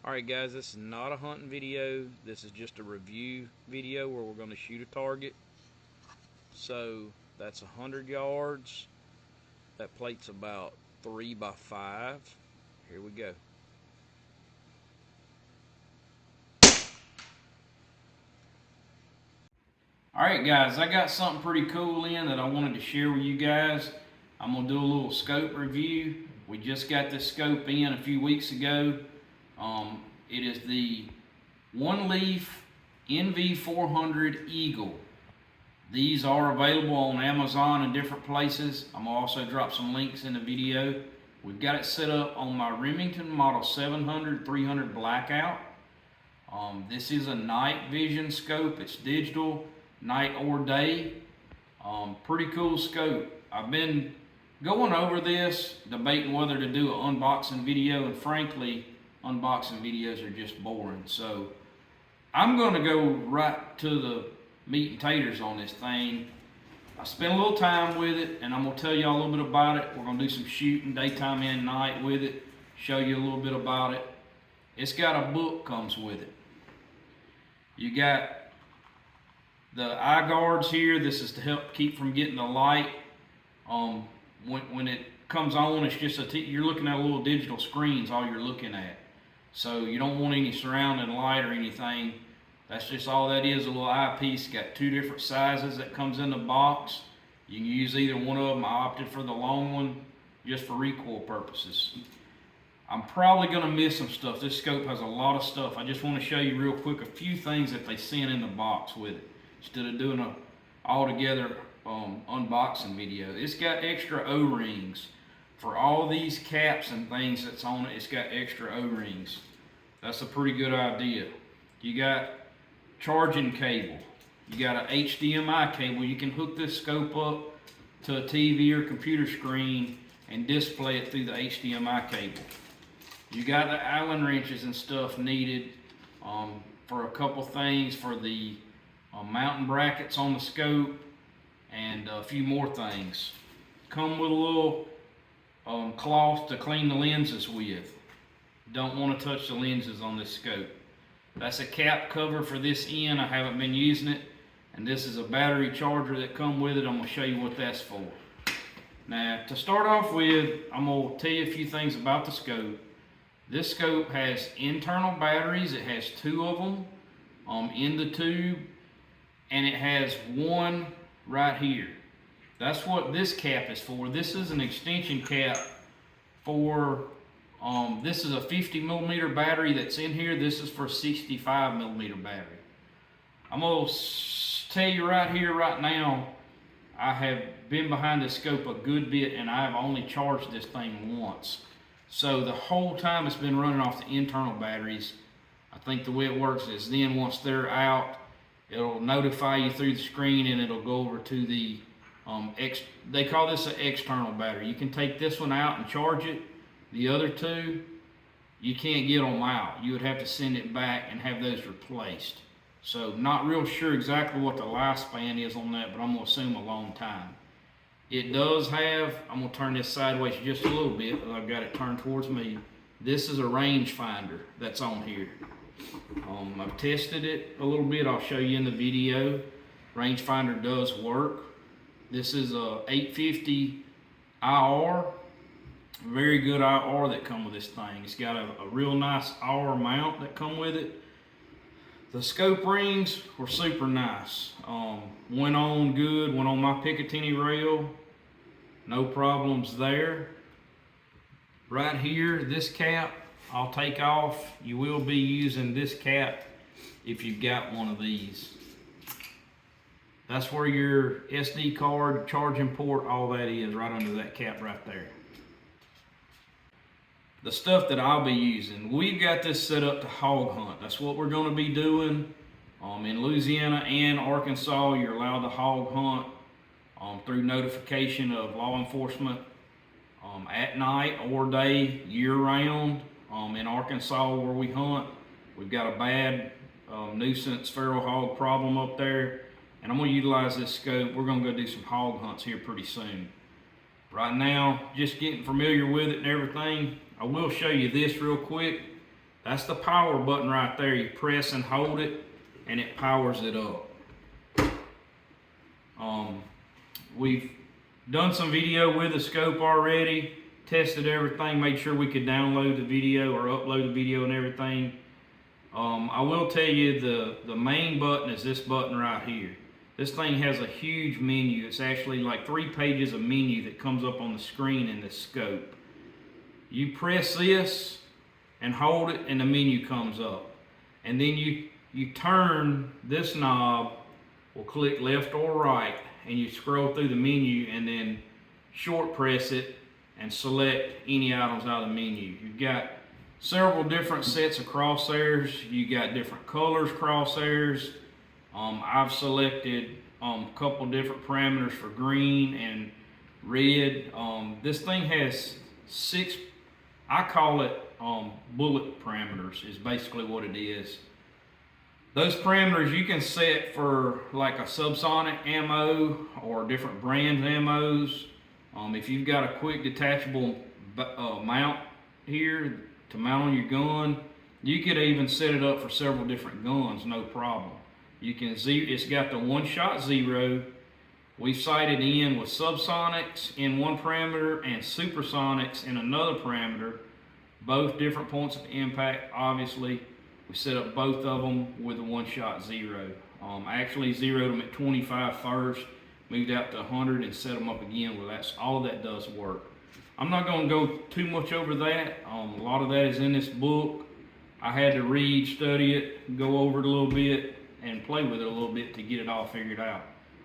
Alright guys, this is not a hunting video. This is just a review video where we're going to shoot a target. So that's 100 yards. That plate's about 3 by 5. Here we go. Alright guys, I got something pretty cool in that I wanted to share with you guys. I'm going to do a little scope review. We just got this scope in a few weeks ago. It is the OneLeaf NV400 Eagle. These are available on Amazon and different places. I'm going to also drop some links in the video. We've got it set up on my Remington model 700-300 Blackout. This is a night vision scope. It's digital, night or day. Pretty cool scope. I've been going over this, debating whether to do an unboxing video, and frankly, unboxing videos are just boring. So I'm going to go right to the meat and taters on this thing. I spent a little time with it, and I'm going to tell you all a little bit about it. We're going to do some shooting daytime and night with it, show you a little bit about it. It's got a book comes with it. You got the eye guards here. This is to help keep from getting the light. When it comes on, it's just you're looking at a little digital screens, all you're looking at. So you don't want any surrounding light or anything. That's just all that is, a little eyepiece. Got two different sizes that comes in the box. You can use either one of them. I opted for the long one just for recoil purposes. I'm probably going to miss some stuff. This scope has a lot of stuff. I just want to show you real quick a few things that they sent in the box with it, instead of doing a all-together unboxing video. It's got extra O-rings. For all these caps and things that's on it, it's got extra O-rings. That's a pretty good idea. You got charging cable. You got an HDMI cable. You can hook this scope up to a TV or computer screen and display it through the HDMI cable. You got the Allen wrenches and stuff needed for a couple things, for the mounting brackets on the scope and a few more things. Come with a little cloth to clean the lenses with. Don't want to touch the lenses on this scope. That's a cap cover for this end. I haven't been using it. And this is a battery charger that come with it. I'm going to show you what that's for. Now, to start off with, I'm going to tell you a few things about the scope. This scope has internal batteries. It has two of them in the tube, and it has one right here. That's what this cap is for. This is an extension cap for, this is a 50 millimeter battery that's in here. This is for a 65 millimeter battery. I'm going to tell you right here, right now, I have been behind this scope a good bit, and I've only charged this thing once. So the whole time it's been running off the internal batteries. I think the way it works is then once they're out, it'll notify you through the screen, and it'll go over to the they call this an external battery. You can take this one out and charge it. The other two, you can't get them out. You would have to send it back and have those replaced. So not real sure exactly what the lifespan is on that, but I'm going to assume a long time. It does have, I'm going to turn this sideways just a little bit, but I've got it turned towards me. This is a range finder that's on here. I've tested it a little bit. I'll show you in the video. Rangefinder does work. This is a 850 IR. Very good IR that come with this thing. It's got a real nice IR mount that come with it. The scope rings were super nice. Went on good, went on my Picatinny rail. No problems there. Right here, this cap, I'll take off. You will be using this cap if you've got one of these. That's where your SD card, charging port, all that is, right under that cap right there. The stuff that I'll be using, we've got this set up to hog hunt. That's what we're going to be doing. In Louisiana and Arkansas, you're allowed to hog hunt through notification of law enforcement at night or day, year round. In Arkansas where we hunt, we've got a bad nuisance feral hog problem up there. And I'm going to utilize this scope. We're going to go do some hog hunts here pretty soon. Right now, just getting familiar with it and everything. I will show you this real quick. That's the power button right there. You press and hold it and it powers it up. We've done some video with the scope already, tested everything, made sure we could download the video or upload the video and everything. I will tell you the main button is this button right here. This thing has a huge menu. It's actually like 3 pages of menu that comes up on the screen in the scope. You press this and hold it and the menu comes up. And then you turn this knob, will click left or right, and you scroll through the menu and then short press it and select any items out of the menu. You've got several different sets of crosshairs. You got different colors crosshairs. I've selected a couple different parameters for green and red. This thing has 6, I call it bullet parameters is basically what it is. Those parameters you can set for like a Subsonic ammo or different brands ammos. If you've got a quick detachable mount here to mount on your gun, you could even set it up for several different guns, no problem. You can it's got the 1-shot 0. We've sighted in with subsonics in one parameter and supersonics in another parameter, both different points of impact. Obviously, we set up both of them with a 1-shot 0. I actually zeroed them at 25 first, moved out to 100 and set them up again. Well, that's all that does work. I'm not going to go too much over that. A lot of that is in this book. I had to read, study it, go over it a little bit, and play with it a little bit to get it all figured out.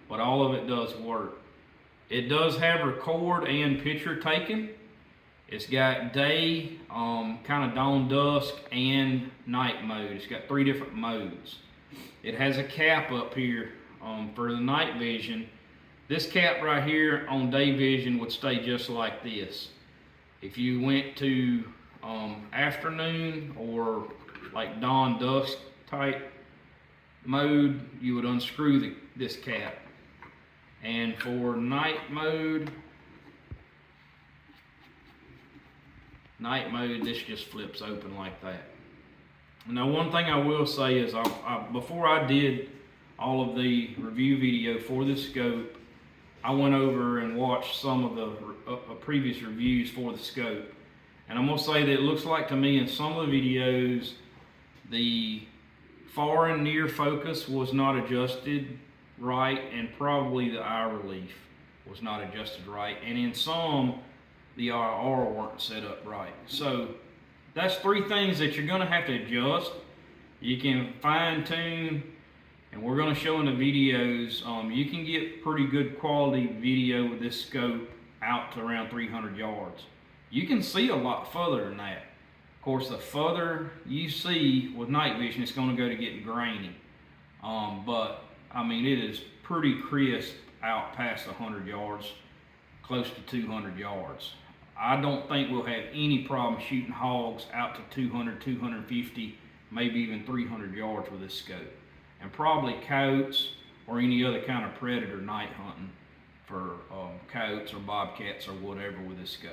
But all of it does work. It does have record and picture taking. It's got day, kind of dawn dusk, and night mode. It's got 3 different modes. It has a cap up here for the night vision. This cap right here on day vision would stay just like this. If you went to afternoon or like dawn dusk type mode, you would unscrew this cap. And for night mode, this just flips open like that. Now, one thing I will say is before I did all of the review video for this scope, I went over and watched some of the previous reviews for the scope. And I'm going to say that it looks like to me in some of the videos, the far and near focus was not adjusted right, and probably the eye relief was not adjusted right. And in some, the IR weren't set up right. So that's 3 things that you're going to have to adjust. You can fine tune, and we're going to show in the videos, you can get pretty good quality video with this scope out to around 300 yards. You can see a lot further than that. Of course, the further you see with night vision, it's going to go to getting grainy. But I mean, it is pretty crisp out past 100 yards, close to 200 yards. I don't think we'll have any problem shooting hogs out to 200, 250, maybe even 300 yards with this scope. And probably coyotes or any other kind of predator night hunting for coyotes or bobcats or whatever with this scope.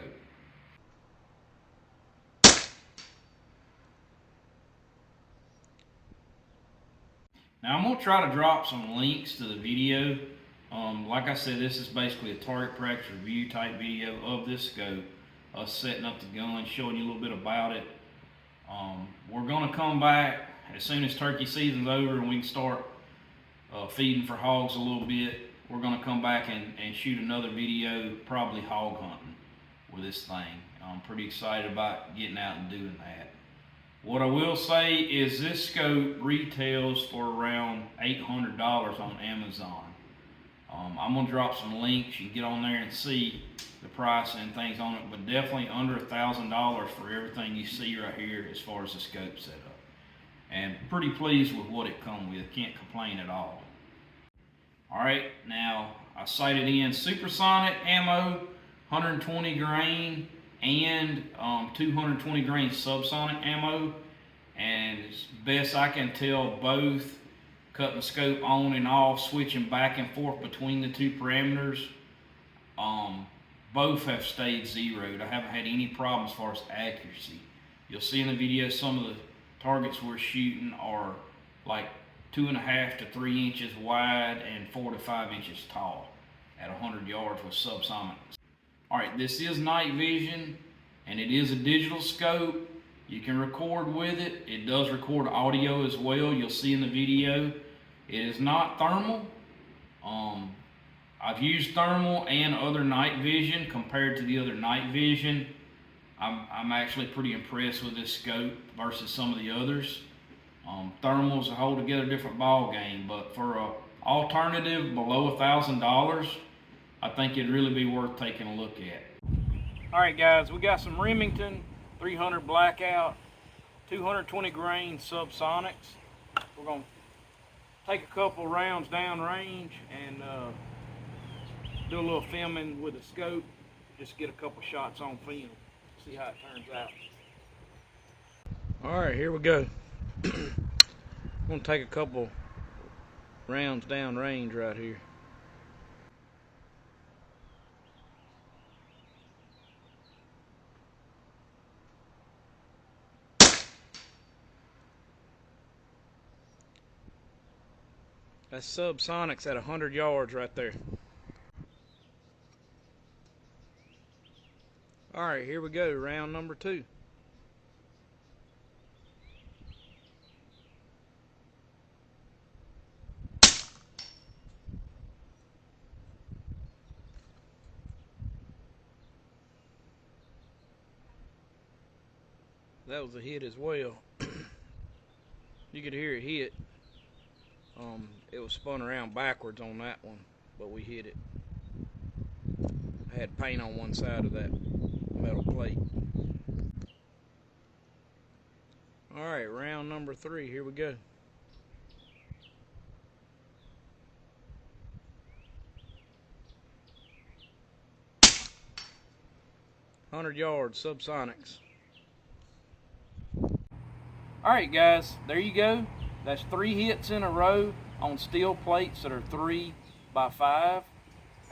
Now I'm going to try to drop some links to the video. Like I said, this is basically a target practice review type video of this scope, us setting up the gun, showing you a little bit about it. We're going to come back as soon as turkey season's over and we can start feeding for hogs a little bit. We're going to come back and shoot another video, probably hog hunting with this thing. I'm pretty excited about getting out and doing that. What I will say is this scope retails for around $800 on Amazon. I'm going to drop some links. You can get on there and see the price and things on it, but definitely under $1,000 for everything you see right here as far as the scope setup. And pretty pleased with what it comes with. Can't complain at all. Alright, now I sighted in supersonic ammo, 120 grain, and 220 grain subsonic ammo, and as best I can tell, both cutting the scope on and off, switching back and forth between the 2 parameters, both have stayed zeroed. I haven't had any problem as far as accuracy. You'll see in the video some of targets we're shooting are like 2.5 to 3 inches wide and 4 to 5 inches tall at 100 yards with subsonic. All right, this is night vision and it is a digital scope. You can record with it. It does record audio as well. You'll see in the video. It is not thermal. I've used thermal and other night vision. Compared to the other night vision, I'm actually pretty impressed with this scope versus some of the others. Thermal's a whole together different ball game, but for an alternative below $1,000, I think it'd really be worth taking a look at. All right, guys, we got some Remington 300 Blackout 220 grain Subsonics. We're gonna take a couple rounds down range and do a little filming with a scope. Just get a couple shots on film. See how it turns out. All right, here we go. I'm gonna take a couple rounds down range right here. That's Subsonics at 100 yards right there. All right, here we go, round number 2. That was a hit as well. You could hear it hit. It was spun around backwards on that one, but we hit it. I had paint on one side of that metal plate. All right, round number 3, here we go. "100 yards, Subsonics." All right, guys, there you go. That's 3 hits in a row on steel plates that are 3 by 5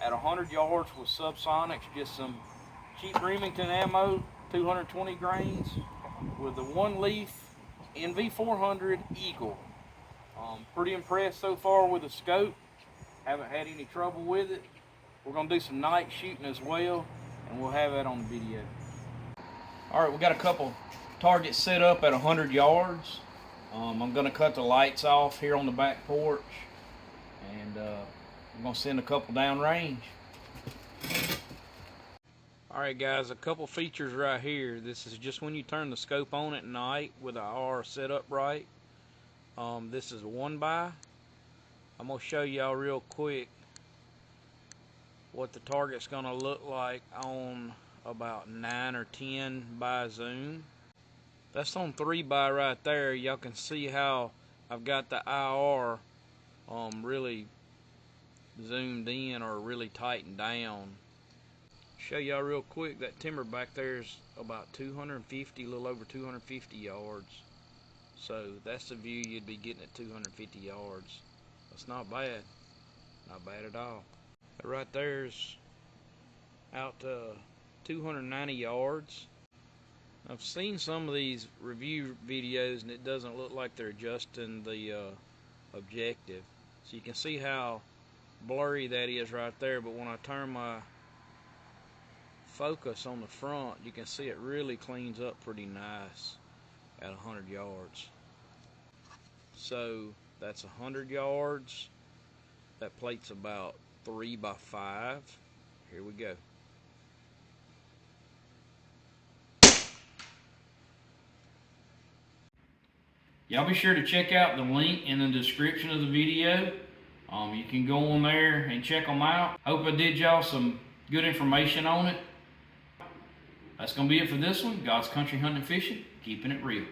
at 100 yards with Subsonics. Just some cheap Remington ammo, 220 grains with the one leaf NV400 Eagle. Pretty impressed so far with the scope. Haven't had any trouble with it. We're gonna do some night shooting as well, and we'll have that on the video. All right, we got a couple targets set up at 100 yards. I'm gonna cut the lights off here on the back porch, and I'm gonna send a couple down range. All right, guys, a couple features right here. This is just when you turn the scope on at night with the R set up right. This is 1x. I'm gonna show y'all real quick what the target's gonna look like on about 9 or 10 by zoom. That's on 3x right there. Y'all can see how I've got the IR really zoomed in or really tightened down. Show y'all real quick, that timber back there is about 250, a little over 250 yards. So that's the view you'd be getting at 250 yards. That's not bad. Not bad at all. That right there's out to 290 yards. I've seen some of these review videos and it doesn't look like they're adjusting the objective. So you can see how blurry that is right there, but when I turn my focus on the front, you can see it really cleans up pretty nice at 100 yards. So that's 100 yards. That plate's about 3 by 5. Here we go. Y'all be sure to check out the link in the description of the video. You can go on there and check them out. Hope I did y'all some good information on it. That's going to be it for this one. God's Country Hunting and Fishing, keeping it real.